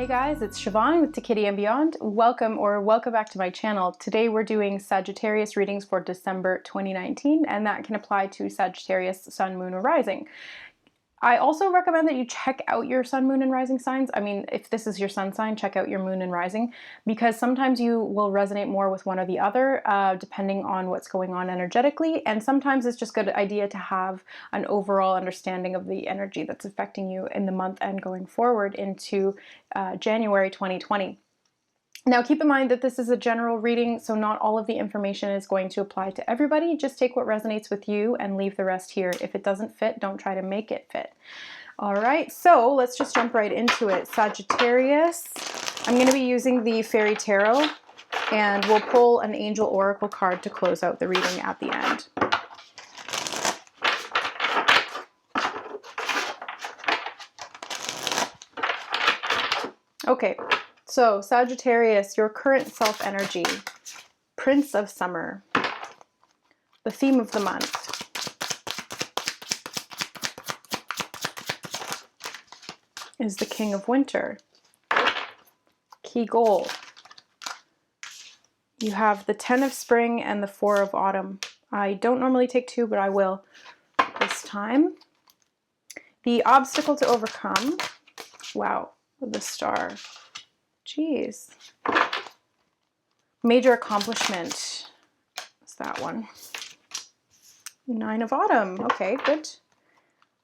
Hey guys, it's Siobhan with To Kitty and Beyond. Welcome back to my channel. Today we're doing Sagittarius readings for December 2019, and that can apply to Sagittarius, Sun, Moon, or Rising. I also recommend that you check out your Sun, Moon, and Rising signs. I mean, if this is your Sun sign, check out your Moon and Rising, because sometimes you will resonate more with one or the other, depending on what's going on energetically, and sometimes it's just a good idea to have an overall understanding of the energy that's affecting you in the month and going forward into January 2020. Now, keep in mind that this is a general reading, so not all of the information is going to apply to everybody. Just take what resonates with you and leave the rest here. If it doesn't fit, don't try to make it fit. All right, so let's just jump right into it. Sagittarius, I'm going to be using the Fairy Tarot, and we'll pull an Angel Oracle card to close out the reading at the end. Okay. So, Sagittarius, your current self-energy, Prince of Summer, the theme of the month. Is the King of Winter. Key goal. You have the 10 of Spring and the 4 of Autumn. I don't normally take 2, but I will this time. The obstacle to overcome. Wow, the Star. Jeez. Major accomplishment. What's that one? 9 of Autumn. Okay, good.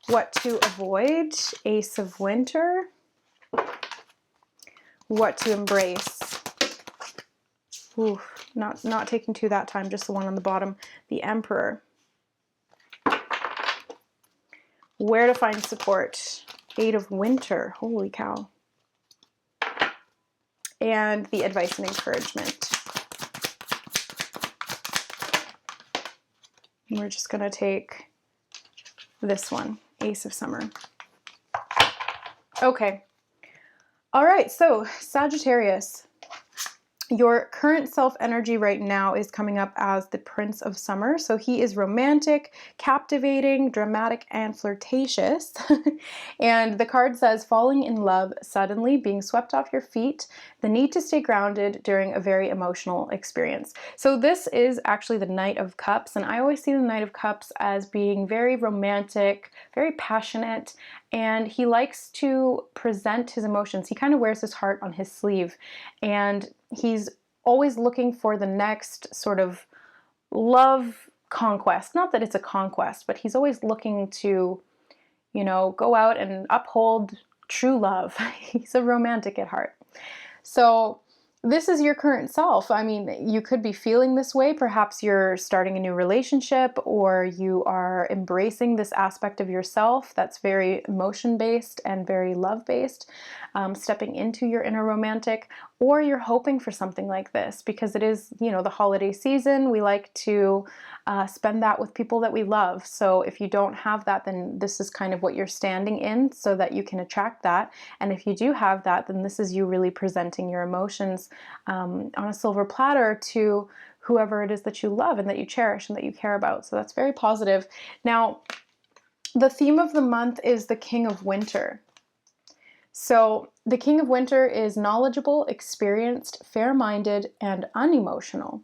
What to avoid? Ace of Winter. What to embrace? Ooh, not taking 2 that time, just the one on the bottom. The Emperor. Where to find support? 8 of Winter. Holy cow. And the advice and encouragement. And we're just going to take this one, Ace of Summer. Okay. All right, so Sagittarius, your current self-energy right now is coming up as the Prince of Summer. So he is romantic, captivating, dramatic, and flirtatious. And the card says, falling in love suddenly, being swept off your feet, the need to stay grounded during a very emotional experience. So this is actually the Knight of Cups. And I always see the Knight of Cups as being very romantic, very passionate, and he likes to present his emotions. He kind of wears his heart on his sleeve, and he's always looking for the next sort of love conquest. Not that it's a conquest, but he's always looking to, you know, go out and uphold true love. He's a romantic at heart. So this is your current self. I mean, you could be feeling this way. Perhaps you're starting a new relationship, or you are embracing this aspect of yourself that's very emotion-based and very love-based, stepping into your inner romantic, or you're hoping for something like this because it is, you know, the holiday season. We like to spend that with people that we love. So if you don't have that, then this is kind of what you're standing in so that you can attract that. And if you do have that, then this is you really presenting your emotions on a silver platter to whoever it is that you love and that you cherish and that you care about. So that's very positive. Now, the theme of the month is the King of Winter. So the King of Winter is knowledgeable, experienced, fair-minded, and unemotional.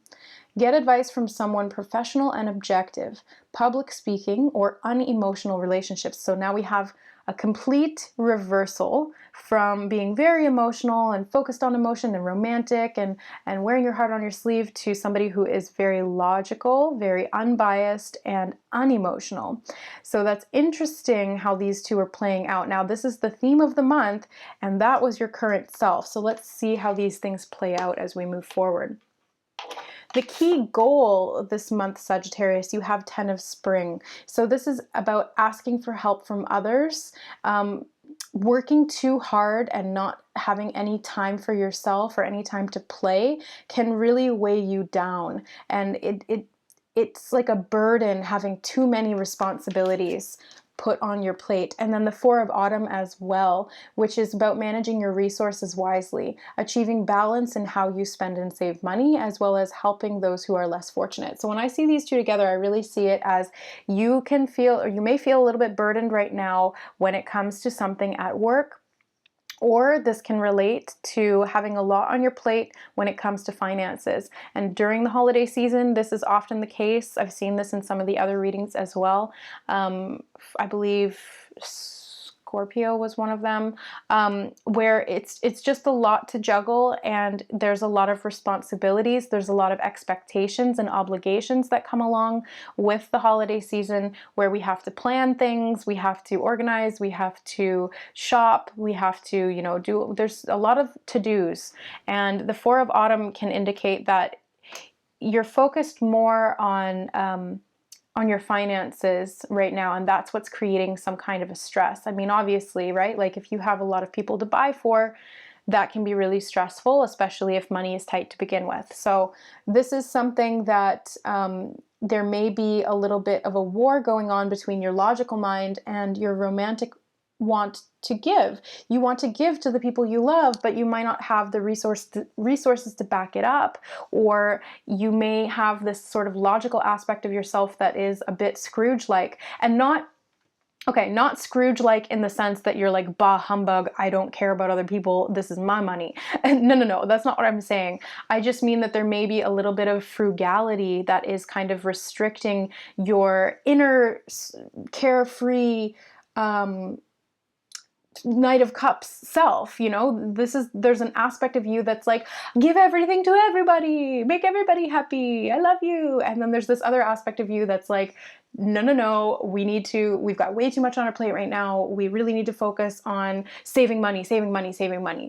Get advice from someone professional and objective, public speaking, or unemotional relationships. So now we have a complete reversal from being very emotional and focused on emotion and romantic and wearing your heart on your sleeve to somebody who is very logical, very unbiased, and unemotional. So that's interesting how these two are playing out. Now, this is the theme of the month, and that was your current self. So let's see how these things play out as we move forward. The key goal this month, Sagittarius, you have 10 of Spring. So this is about asking for help from others, working too hard and not having any time for yourself or any time to play can really weigh you down. And it's like a burden having too many responsibilities put on your plate. And then the 4 of Autumn as well, which is about managing your resources wisely, achieving balance in how you spend and save money, as well as helping those who are less fortunate. So when I see these two together, I really see it as you can feel, or you may feel a little bit burdened right now when it comes to something at work Or this can relate to having a lot on your plate when it comes to finances. And during the holiday season, this is often the case. I've seen this in some of the other readings as well. I believe Scorpio was one of them, where it's just a lot to juggle, and there's a lot of responsibilities, there's a lot of expectations and obligations that come along with the holiday season, where we have to plan things, we have to organize, we have to shop, we have to, there's a lot of to-dos. And the Four of Autumn can indicate that you're focused more on your finances right now, and that's what's creating some kind of a stress. I mean, obviously, right? Like if you have a lot of people to buy for, that can be really stressful, especially if money is tight to begin with. So this is something that there may be a little bit of a war going on between your logical mind and your romantic want to give. You want to give to the people you love, but you might not have the resources to back it up, or you may have this sort of logical aspect of yourself that is a bit Scrooge-like, and not Scrooge-like in the sense that you're like, bah humbug, I don't care about other people, this is my money. No, that's not what I'm saying. I just mean that there may be a little bit of frugality that is kind of restricting your inner carefree, Knight of Cups self. There's an aspect of you that's like, give everything to everybody, make everybody happy, I love you. And then there's this other aspect of you that's like, no, we've got way too much on our plate right now. We really need to focus on saving money,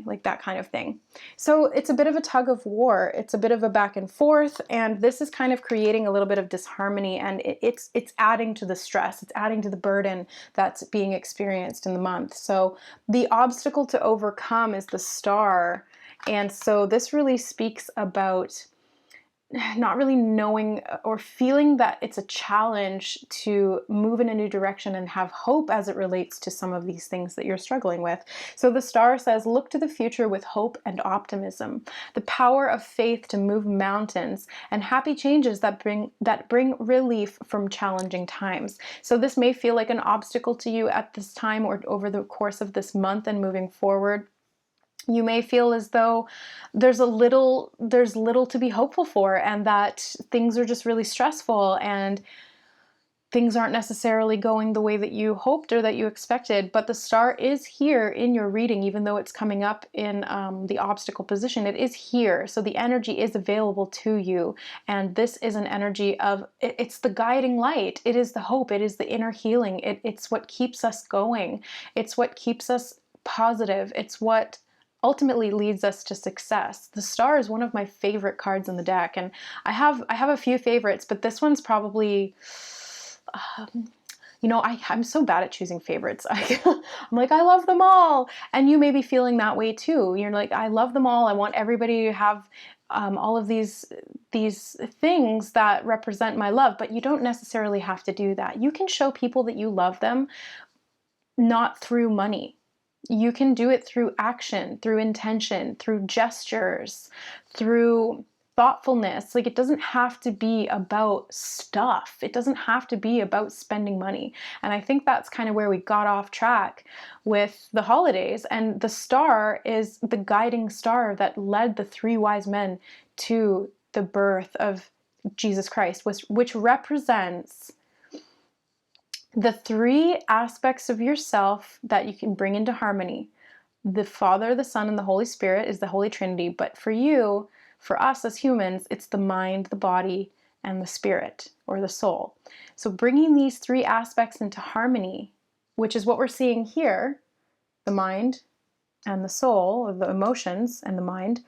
like that kind of thing. So it's a bit of a tug of war. It's a bit of a back and forth, and this is kind of creating a little bit of disharmony, and it's adding to the stress. It's adding to the burden that's being experienced in the month. So the obstacle to overcome is the Star. And so this really speaks about not really knowing or feeling that it's a challenge to move in a new direction and have hope as it relates to some of these things that you're struggling with. So the Star says, look to the future with hope and optimism, the power of faith to move mountains, and happy changes that bring relief from challenging times. So this may feel like an obstacle to you at this time or over the course of this month and moving forward. You may feel as though there's little to be hopeful for, and that things are just really stressful and things aren't necessarily going the way that you hoped or that you expected. But the Star is here in your reading, even though it's coming up in the obstacle position. It is here, so the energy is available to you, and this is an energy of, it's the guiding light, it is the hope, it is the inner healing, it's what keeps us going, it's what keeps us positive, it's what ultimately leads us to success. The Star is one of my favorite cards in the deck, and I have a few favorites, but this one's probably, I'm so bad at choosing favorites. I'm like, I love them all, and you may be feeling that way too. You're like, I love them all. I want everybody to have all of these things that represent my love, but you don't necessarily have to do that. You can show people that you love them not through money. You can do it through action, through intention, through gestures, through thoughtfulness. Like, it doesn't have to be about stuff. It doesn't have to be about spending money. And I think that's kind of where we got off track with the holidays. And the Star is the guiding star that led the three wise men to the birth of Jesus Christ, which represents the three aspects of yourself that you can bring into harmony. The Father, the Son, and the Holy Spirit is the Holy Trinity. But for you, for us as humans, it's the mind, the body, and the spirit, or the soul. So bringing these three aspects into harmony, which is what we're seeing here, the mind and the soul, or the emotions and the mind,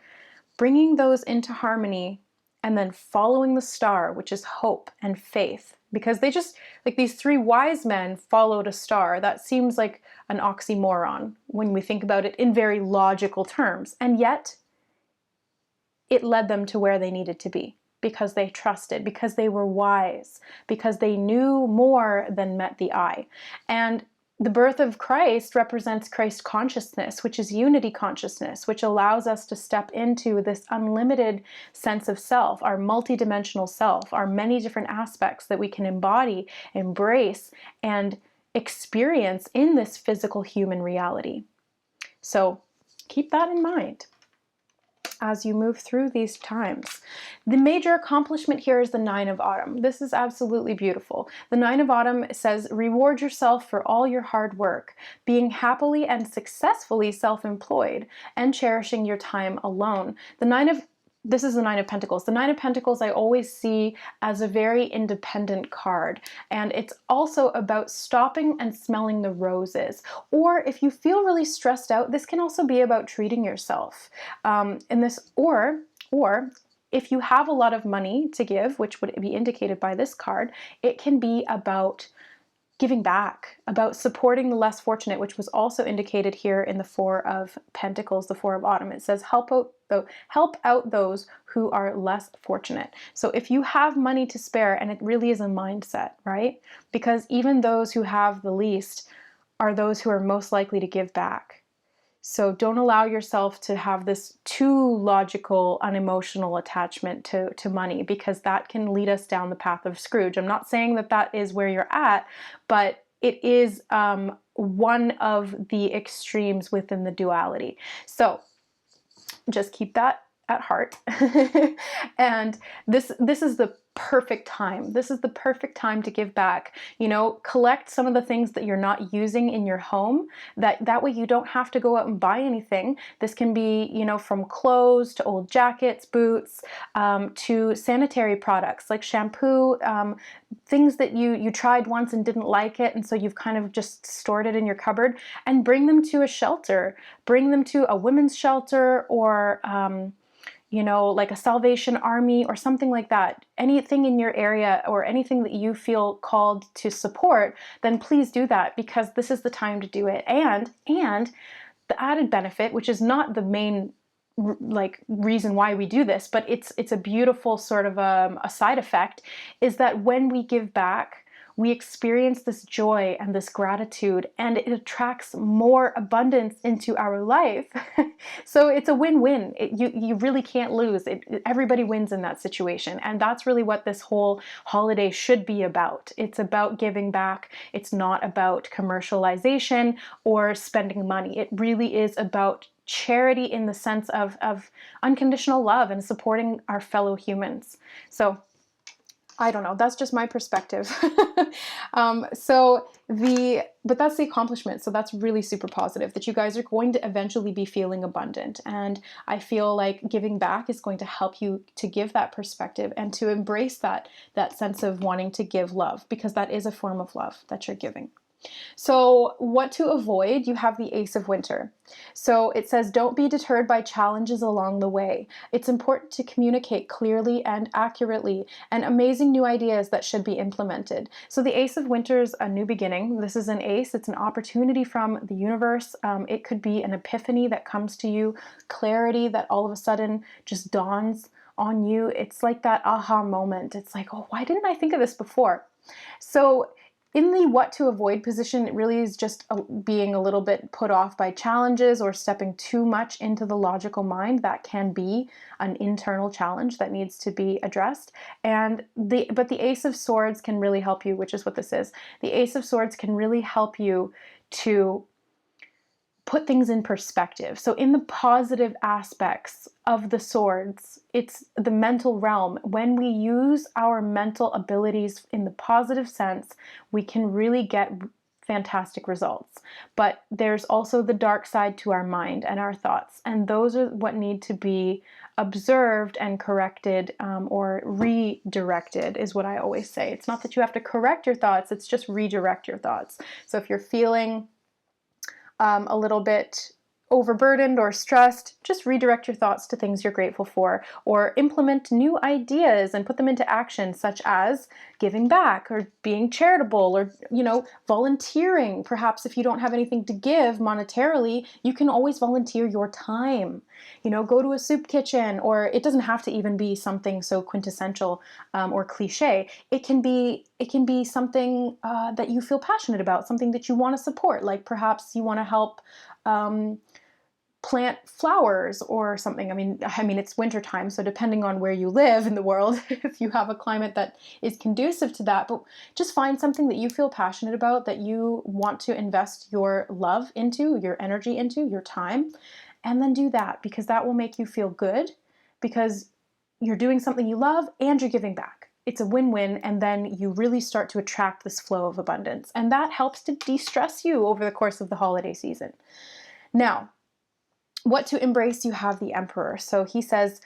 bringing those into harmony, and then following the Star, which is hope and faith. Because they just, like, these three wise men followed a star. That seems like an oxymoron when we think about it in very logical terms. And yet, it led them to where they needed to be. Because they trusted, because they were wise, because they knew more than met the eye. And the birth of Christ represents Christ consciousness, which is unity consciousness, which allows us to step into this unlimited sense of self, our multidimensional self, our many different aspects that we can embody, embrace, and experience in this physical human reality. So keep that in mind as you move through these times. The major accomplishment here is the Nine of Autumn. This is absolutely beautiful. The Nine of Autumn says, reward yourself for all your hard work, being happily and successfully self-employed, and cherishing your time alone. This is the Nine of Pentacles. The Nine of Pentacles I always see as a very independent card, and it's also about stopping and smelling the roses. Or if you feel really stressed out, this can also be about treating yourself. Or if you have a lot of money to give, which would be indicated by this card, it can be about giving back, about supporting the less fortunate, which was also indicated here in the Four of Pentacles, the Four of Autumn. It says help out those who are less fortunate. So if you have money to spare, and it really is a mindset, right? Because even those who have the least are those who are most likely to give back. So don't allow yourself to have this too logical, unemotional attachment to money, because that can lead us down the path of Scrooge. I'm not saying that that is where you're at, but it is one of the extremes within the duality. So just keep that at heart. And this is the perfect time. This is the perfect time to give back. You know, collect some of the things that you're not using in your home. That way you don't have to go out and buy anything. This can be, you know, from clothes to old jackets, boots, to sanitary products like shampoo, things that you tried once and didn't like it, and so you've kind of just stored it in your cupboard, and bring them to a shelter. Bring them to a women's shelter, or you know, like a Salvation Army or something like that. Anything in your area or anything that you feel called to support, then please do that, because this is the time to do it. And the added benefit, which is not the main like reason why we do this, but it's a beautiful sort of a side effect, is that when we give back, we experience this joy and this gratitude, and it attracts more abundance into our life. So it's a win-win. You really can't lose. Everybody wins in that situation. And that's really what this whole holiday should be about. It's about giving back. It's not about commercialization or spending money. It really is about charity in the sense of unconditional love and supporting our fellow humans. So I don't know, that's just my perspective. But that's the accomplishment. So that's really super positive, that you guys are going to eventually be feeling abundant. And I feel like giving back is going to help you to give that perspective and to embrace that sense of wanting to give love, because that is a form of love that you're giving. So what to avoid? You have the Ace of Winter. So it says, don't be deterred by challenges along the way. It's important to communicate clearly and accurately, and amazing new ideas that should be implemented. So the Ace of Winter is a new beginning. This is an ace. It's an opportunity from the universe. It could be an epiphany that comes to you, clarity that all of a sudden just dawns on you. It's like that aha moment. It's like, oh, why didn't I think of this before? So in the what to avoid position, it really is just being a little bit put off by challenges or stepping too much into the logical mind. That can be an internal challenge that needs to be addressed. But the Ace of Swords can really help you, which is what this is. The Ace of Swords can really help you to put things in perspective. So in the positive aspects of the swords, it's the mental realm. When we use our mental abilities in the positive sense, we can really get fantastic results. But there's also the dark side to our mind and our thoughts, and those are what need to be observed and corrected, or redirected is what I always say. It's not that you have to correct your thoughts, it's just redirect your thoughts. So if you're feeling a little bit overburdened or stressed, just redirect your thoughts to things you're grateful for, or implement new ideas and put them into action, such as giving back or being charitable, or, you know, volunteering. Perhaps if you don't have anything to give monetarily, you can always volunteer your time. You know, go to a soup kitchen, or it doesn't have to even be something so quintessential or cliche. It can be something that you feel passionate about, something that you want to support. Like perhaps you want to help plant flowers or something. I mean, it's wintertime, so depending on where you live in the world, if you have a climate that is conducive to that, but just find something that you feel passionate about, that you want to invest your love into, your energy into, your time, and then do that, because that will make you feel good, because you're doing something you love and you're giving back. It's a win-win, and then you really start to attract this flow of abundance. And that helps to de-stress you over the course of the holiday season. Now, what to embrace? You have the Emperor. So he says,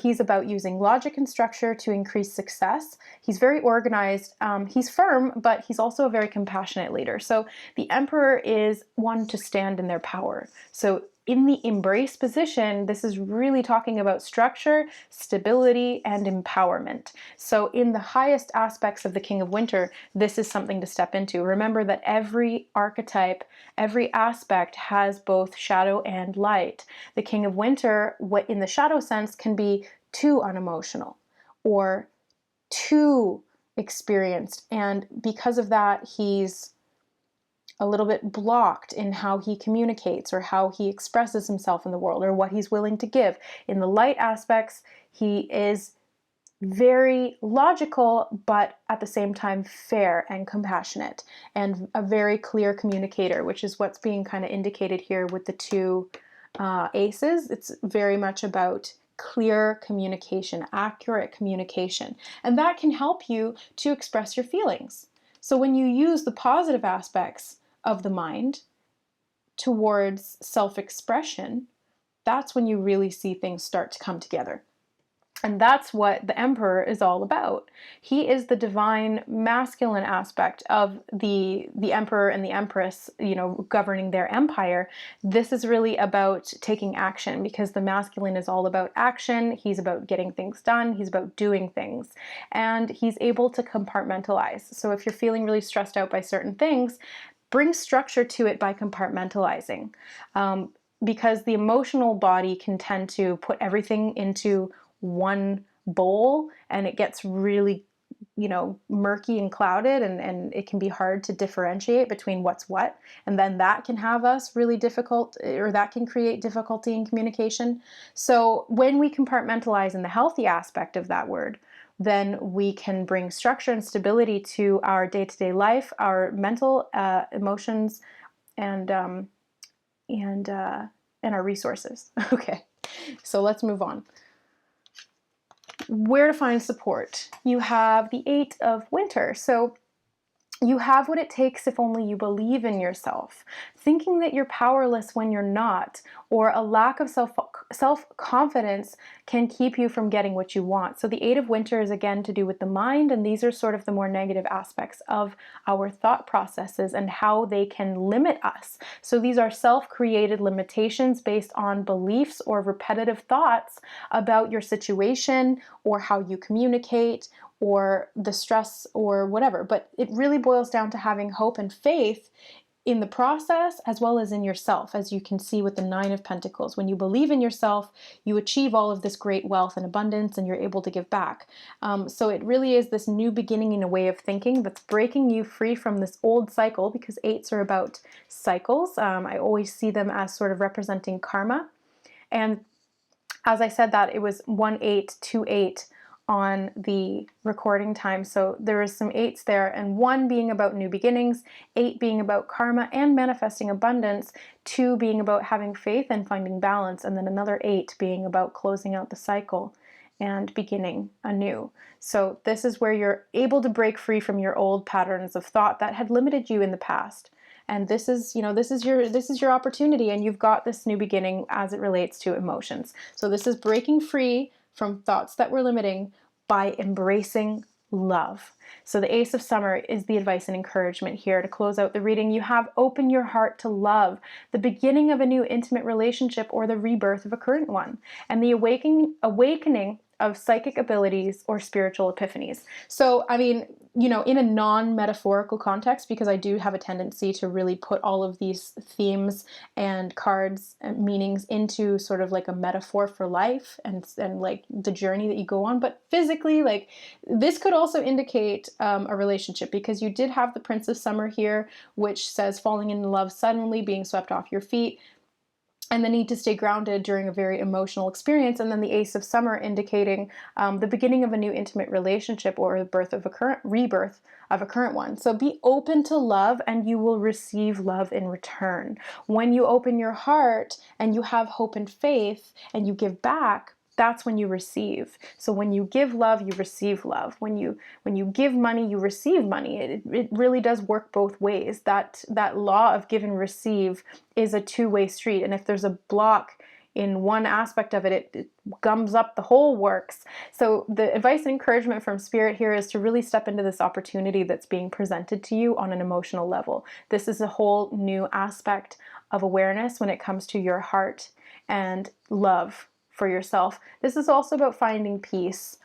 he's about using logic and structure to increase success. He's very organized. He's firm, but he's also a very compassionate leader. So the Emperor is one to stand in their power. So in the embrace position, this is really talking about structure, stability, and empowerment. So in the highest aspects of the King of Winter, this is something to step into. Remember that every archetype, every aspect has both shadow and light. The King of Winter, what in the shadow sense, can be too unemotional or too experienced. And because of that, he's a little bit blocked in how he communicates or how he expresses himself in the world or what he's willing to give. In the light aspects, he is very logical, but at the same time fair and compassionate and a very clear communicator, which is what's being kind of indicated here with the two aces. It's very much about clear communication, accurate communication, and that can help you to express your feelings. So when you use the positive aspects of the mind towards self-expression, that's when you really see things start to come together. And that's what the Emperor is all about. He is the divine masculine aspect of the Emperor and the Empress, governing their empire. This is really about taking action, because the masculine is all about action. He's about getting things done. He's about doing things. And he's able to compartmentalize. So if you're feeling really stressed out by certain things, bring structure to it by compartmentalizing. Because the emotional body can tend to put everything into one bowl, and it gets really, murky and clouded, and it can be hard to differentiate between what's what. And then that can have us really difficult, or that can create difficulty in communication. So when we compartmentalize in the healthy aspect of that word, then we can bring structure and stability to our day-to-day life, our mental emotions, and our resources. Okay, so let's move on. Where to find support? You have the Eight of Winter. So you have what it takes if only you believe in yourself. Thinking that you're powerless when you're not, or a lack of self-confidence, can keep you from getting what you want. So the Eight of Winter is again to do with the mind, and these are sort of the more negative aspects of our thought processes and how they can limit us. So these are self-created limitations based on beliefs or repetitive thoughts about your situation or how you communicate or the stress or whatever. But it really boils down to having hope and faith in the process as well as in yourself, as you can see with the Nine of Pentacles. When you believe in yourself, you achieve all of this great wealth and abundance, and you're able to give back. So it really is this new beginning in a way of thinking that's breaking you free from this old cycle, because eights are about cycles. I always see them as sort of representing karma. And as I said that, it was 1828 on the recording time. So there is some eights there, and 1 being about new beginnings, 8 being about karma and manifesting abundance, 2 being about having faith and finding balance, and then another 8 being about closing out the cycle and beginning anew. So this is where you're able to break free from your old patterns of thought that had limited you in the past. And this is your opportunity, and you've got this new beginning as it relates to emotions. So this is breaking free from thoughts that were limiting by embracing love. So the Ace of Summer is the advice and encouragement here. To close out the reading, you have open your heart to love, the beginning of a new intimate relationship or the rebirth of a current one, and the awakening of psychic abilities or spiritual epiphanies. So, I mean, in a non-metaphorical context, because I do have a tendency to really put all of these themes and cards and meanings into sort of like a metaphor for life and like the journey that you go on. But physically, like, this could also indicate a relationship, because you did have the Prince of Summer here, which says falling in love suddenly, being swept off your feet. and the need to stay grounded during a very emotional experience. And then the Ace of Summer indicating the beginning of a new intimate relationship or the birth of a current rebirth of a current one. So be open to love and you will receive love in return. When you open your heart and you have hope and faith and you give back, that's when you receive. So when you give love, you receive love. When you give money, you receive money. It really does work both ways. That law of give and receive is a two-way street. And if there's a block in one aspect of it, it gums up the whole works. So the advice and encouragement from Spirit here is to really step into this opportunity that's being presented to you on an emotional level. This is a whole new aspect of awareness when it comes to your heart and love for yourself. This is also about finding peace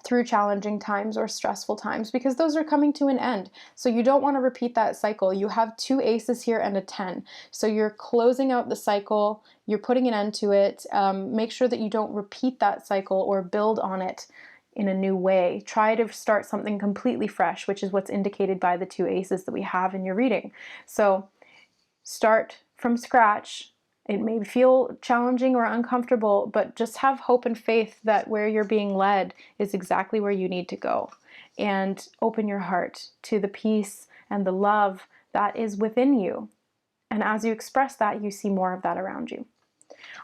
through challenging times or stressful times, because those are coming to an end. So you don't want to repeat that cycle. You have 2 aces here and a 10. So you're closing out the cycle, you're putting an end to it. Make sure that you don't repeat that cycle or build on it in a new way. Try to start something completely fresh, which is what's indicated by the 2 aces that we have in your reading. So start from scratch. It may feel challenging or uncomfortable, but just have hope and faith that where you're being led is exactly where you need to go. And open your heart to the peace and the love that is within you. And as you express that, you see more of that around you.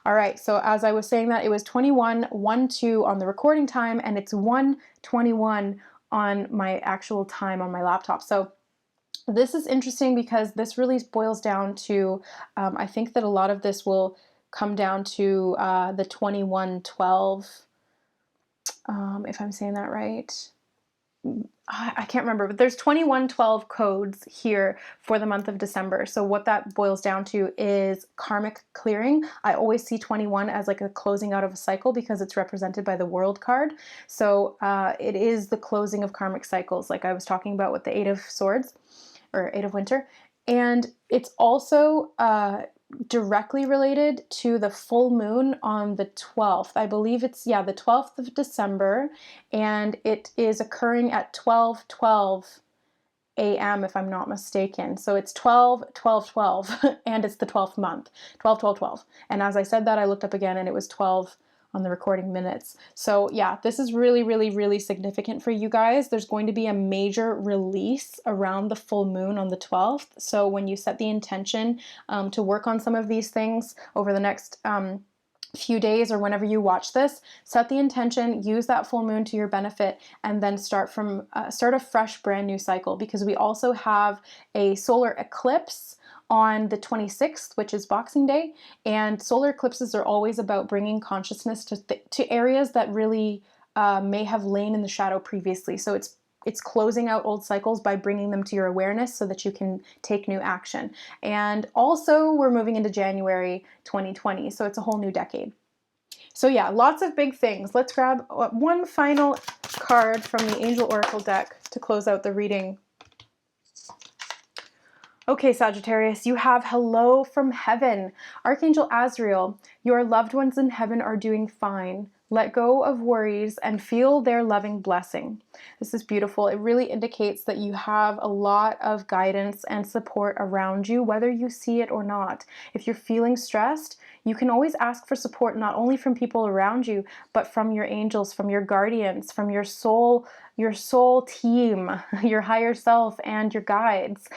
All right, so as I was saying that, it was 21:12 on the recording time, and it's 1:21 on my actual time on my laptop. So this is interesting because this really boils down to, I think that a lot of this will come down to the 2112, if I'm saying that right. I can't remember, but there's 2112 codes here for the month of December. So what that boils down to is karmic clearing. I always see 21 as like a closing out of a cycle because it's represented by the World card. So it is the closing of karmic cycles, like I was talking about with the 8 of Swords or 8 of Winter. And it's also directly related to the full moon on the 12th. I believe it's, yeah, the 12th of December, and it is occurring at 12:12 a.m. if I'm not mistaken. So it's 12/12/12 and it's the 12th month, 12/12/12. And as I said that, I looked up again and it was 12 on the recording minutes. So yeah, this is really, really, really significant for you guys. There's going to be a major release around the full moon on the 12th. So when you set the intention to work on some of these things over the next few days or whenever you watch this, set the intention, use that full moon to your benefit, and then start a fresh brand new cycle, because we also have a solar eclipse on the 26th, which is Boxing Day, and solar eclipses are always about bringing consciousness to areas that really may have lain in the shadow previously. So it's closing out old cycles by bringing them to your awareness so that you can take new action. And also we're moving into January 2020, so it's a whole new decade. So yeah, lots of big things. Let's grab one final card from the Angel Oracle deck to close out the reading. Okay, Sagittarius, you have Hello from Heaven. Archangel Azrael, your loved ones in heaven are doing fine. Let go of worries and feel their loving blessing. This is beautiful. It really indicates that you have a lot of guidance and support around you, whether you see it or not. If you're feeling stressed, you can always ask for support, not only from people around you, but from your angels, from your guardians, from your soul team, your higher self, and your guides.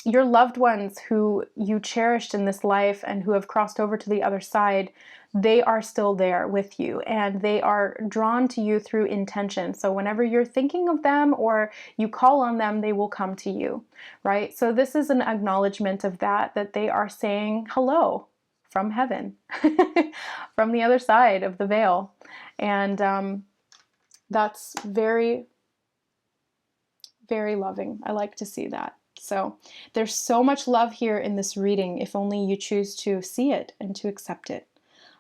Your loved ones who you cherished in this life and who have crossed over to the other side, they are still there with you, and they are drawn to you through intention. So whenever you're thinking of them or you call on them, they will come to you, right? So this is an acknowledgement of that they are saying hello from heaven, from the other side of the veil. And that's very, very loving. I like to see that. So there's so much love here in this reading, if only you choose to see it and to accept it.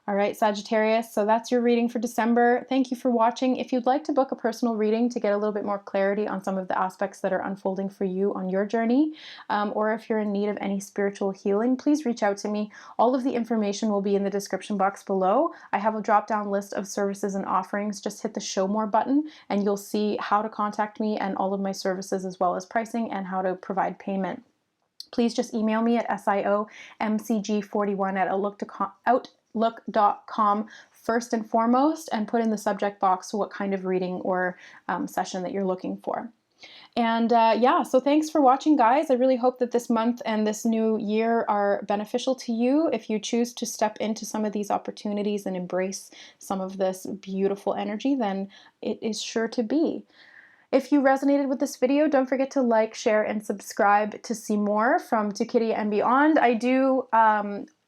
All right, Sagittarius, so that's your reading for December. Thank you for watching. If you'd like to book a personal reading to get a little bit more clarity on some of the aspects that are unfolding for you on your journey, or if you're in need of any spiritual healing, please reach out to me. All of the information will be in the description box below. I have a drop-down list of services and offerings. Just hit the Show More button and you'll see how to contact me and all of my services, as well as pricing and how to provide payment. please just email me at siomcg41@outlook.com first and foremost, and put in the subject box what kind of reading or session that you're looking for. And yeah, so thanks for watching, guys. I really hope that this month and this new year are beneficial to you. If you choose to step into some of these opportunities and embrace some of this beautiful energy, then it is sure to be. If you resonated with this video, don't forget to like, share, and subscribe to see more from To Kitty and Beyond. I do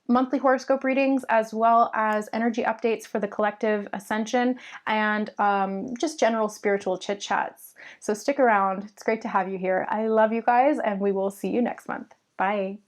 monthly horoscope readings as well as energy updates for the collective ascension and just general spiritual chit chats. So stick around. It's great to have you here. I love you guys, and we will see you next month. Bye.